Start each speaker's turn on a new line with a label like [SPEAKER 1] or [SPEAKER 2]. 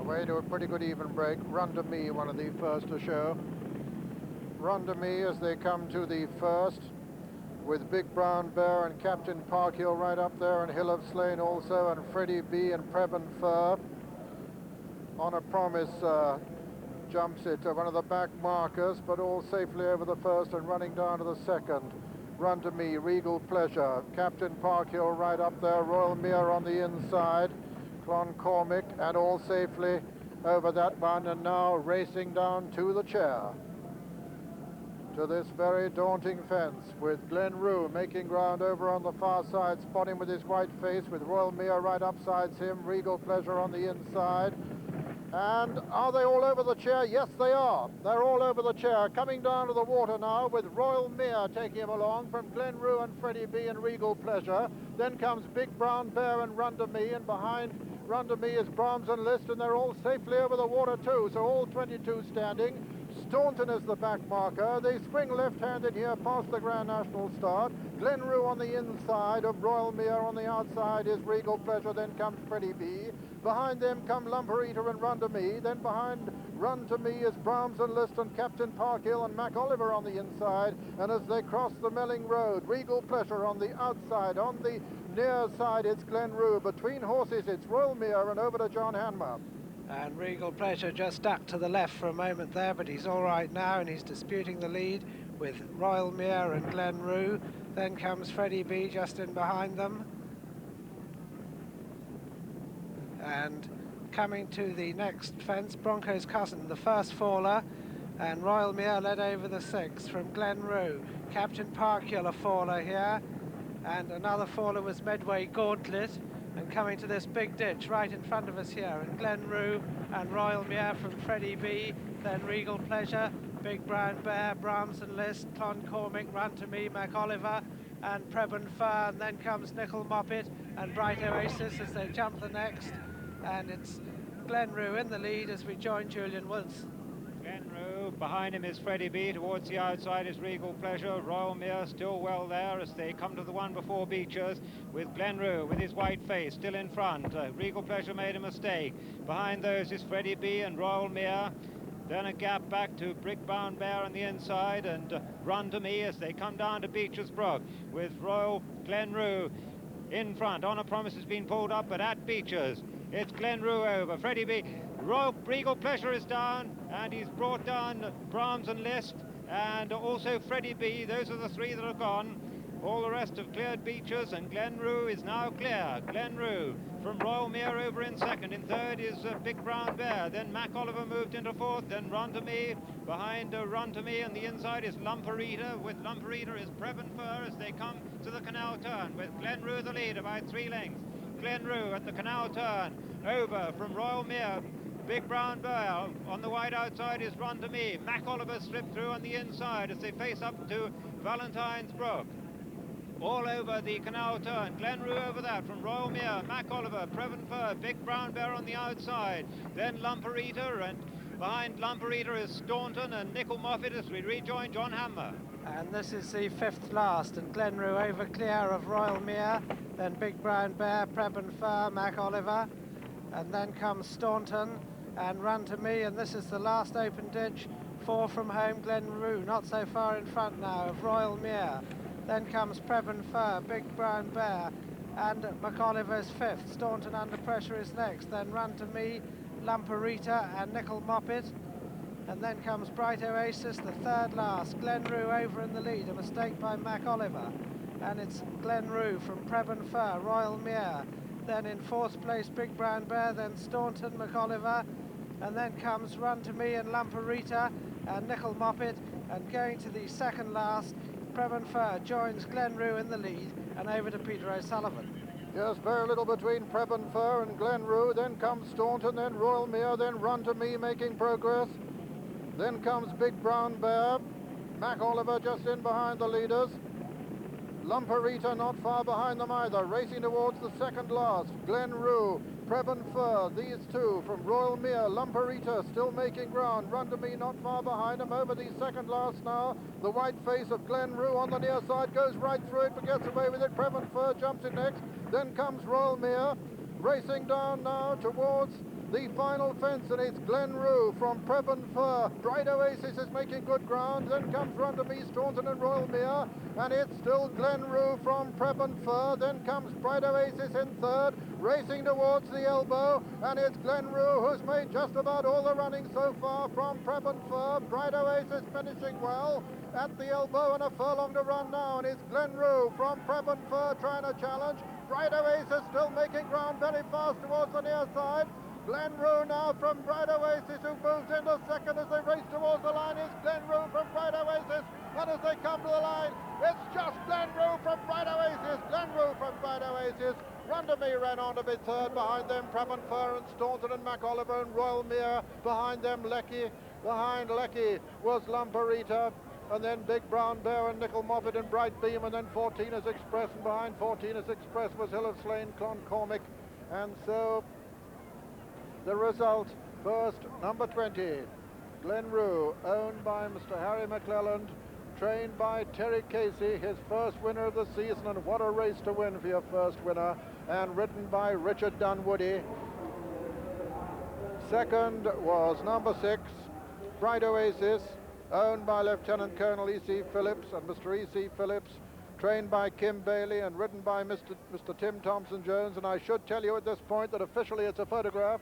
[SPEAKER 1] Away to a pretty good even break. Run to Me, one of the first to show. Run to Me as they come to the first, with Big Brown Bear and Captain Parkill right up there, and Hill of Slain also, and Freddie B and Preben Fur. On a Promise jumps it to one of the back markers, but all safely over the first and running down to the second. Run to Me, Regal Pleasure, Captain Parkill right up there, Royal Mere on the inside, Cloncormick, and all safely over that one, and now racing down to the chair, to this very daunting fence, with Glenrue making ground over on the far side, spotting with his white face, with Royal Mere right upsides him, Regal Pleasure on the inside. And are they all over the chair? Yes, they are. They're all over the chair. Coming down to the water now, with Royal Mere taking him along from Glenrue and Freddie B and Regal Pleasure. Then comes Big Brown Bear and Run to Me, and behind Run to Me is Brahms and List, and they're all safely over the water too. So all 22 standing. Staunton is the back marker. They spring left-handed here past the Grand National start. Glenrue on the inside of Royal Mere, on the outside is Regal Pleasure, then comes Freddie B. Behind them come Lumber Eater and Run to Me. Then behind Run to Me is Brahms and List and Captain Parkill and Macoliver on the inside. And as they cross the Melling Road, Regal Pleasure on the outside. On the near side it's Glenrue. Between horses it's Royal Mere, and over to John Hanmer.
[SPEAKER 2] And Regal Pleasure just ducked to the left for a moment there, but he's all right now, and he's disputing the lead with Royal Mere and Glenrue. Then comes Freddie B just in behind them. And coming to the next fence, Bronco's Cousin, the first faller, and Royal Mere led over the sixth from Glenrue. Captain Parkill, a faller here, and another faller was Medway Gauntlet. And coming to this big ditch right in front of us here, and Glenrue and Royal Mere from Freddie B, then Regal Pleasure, Big Brown Bear, Brahms and List, Cloncormick, Run to Me, Macoliver, and Preben Fur, and then comes Nickel Moppet and Bright Oasis as they jump the next, and it's Glenrue in the lead as we join Julian Woods.
[SPEAKER 3] Glenrue, behind him is Freddie B, towards the outside is Regal Pleasure, Royal Mere still well there as they come to the one before Beechers, with Glenrue with his white face still in front. Regal Pleasure made a mistake. Behind those is Freddie B and Royal Mere. Then a gap back to Big Brown Bear on the inside, and Run to Me as they come down to Beechers Brook, with Royal Glenrue in front. On a Promise has been pulled up, but at Beechers it's Glenrue over. Freddie B. Regal Pleasure is down, and he's brought down Brahms and List, and also Freddie B. Those are the three that are gone. All the rest have cleared Beechers, and Glenrue is now clear. Glenrue from Royal Mere over in second. In third is Big Brown Bear. Then Macoliver moved into fourth. Then Run to Me. Behind Run to Me on the inside is Lumber Eater. With Lumber Eater is Preben Fur as they come to the canal turn, with Glenrue the lead about 3 lengths. Glenrue at the canal turn over from Royal Mere. Big Brown Bear on the wide outside is Run to Me. Macoliver slipped through on the inside as they face up to Valentine's Brook. All over the canal turn, Glenrue over that from Royal Mere, Macoliver, Preben Fur, Big Brown Bear on the outside, then Lumber Eater, and behind Lumber Eater is Staunton and Nickel Moffat as we rejoin John Hanmer.
[SPEAKER 2] And this is the fifth last, and Glenrue over clear of Royal Mere, then Big Brown Bear, Preben Fur, Macoliver, and then comes Staunton and Run to Me, and this is the last open ditch, 4 from home. Glenrue not so far in front now of Royal Mere. Then comes Preben Fur, Big Brown Bear, and Macoliver's fifth. Staunton Under Pressure is next. Then Run to Me, Lumperita and Nickel Moppet. And then comes Bright Oasis, the third last. Glenrue over in the lead, a mistake by Macoliver. And it's Glenrue from Preben Fur, Royal Mere. Then in fourth place, Big Brown Bear, then Staunton, Macoliver. And then comes Run to Me and Lumperita and Nickel Moppet. And going to the second last, Preben Fur joins Glenrue in the lead, and over to Peter O'Sullivan.
[SPEAKER 1] Yes, very little between Preben Fur and Glenrue. Then comes Staunton, then Royal Mere, then Run to Me making progress. Then comes Big Brown Bear. Macoliver just in behind the leaders. Lumperita not far behind them either, racing towards the second last. Glenrue, Preben Fur, these two from Royal Mere. Lumperita still making ground. Run to Me not far behind him, over the second last now. The white face of Glenrue on the near side goes right through it but gets away with it. Preben Fur jumps in next. Then comes Royal Mere, racing down now towards the final fence, and it's Glenrue from Preben Fir. Bright Oasis is making good ground. Then comes Run to Me, Staunton and Royal Mere, and it's still Glenrue from Preben Fir. Then comes Bright Oasis in third, racing towards the elbow, and it's Glenrue who's made just about all the running so far from Preben Fir. Bright Oasis finishing well at the elbow, and a furlong to run now, and it's Glenrue from Preben Fir trying to challenge. Bright Oasis still making ground very fast towards the near side. Glenrue now from Bright Oasis, who moves into second as they race towards the line. Is Glenrue from Bright Oasis, and as they come to the line, it's just Glenrue from Bright Oasis. Glenrue from Bright Oasis. Run to Me ran on to be third. Behind them, Preben Fir and Staunton and Macoliver and Royal Mere. Behind them, Lecky. Behind Lecky was Lamparita. And then Big Brown Bear and Nickel Moffat and Bright Beam, and then 14ers Express, and behind 14ers Express was Hill of Slain Cloncormick. And so the result, first, number 20, Glenrue, owned by Mr. Harry McClelland, trained by Terry Casey, his first winner of the season, and what a race to win for your first winner, and ridden by Richard Dunwoody. Second was number 6, Bright Oasis, owned by Lieutenant Colonel E.C. Phillips and Mr. E.C. Phillips, trained by Kim Bailey and ridden by Mr. Tim Thompson-Jones. And I should tell you at this point that officially it's a photograph.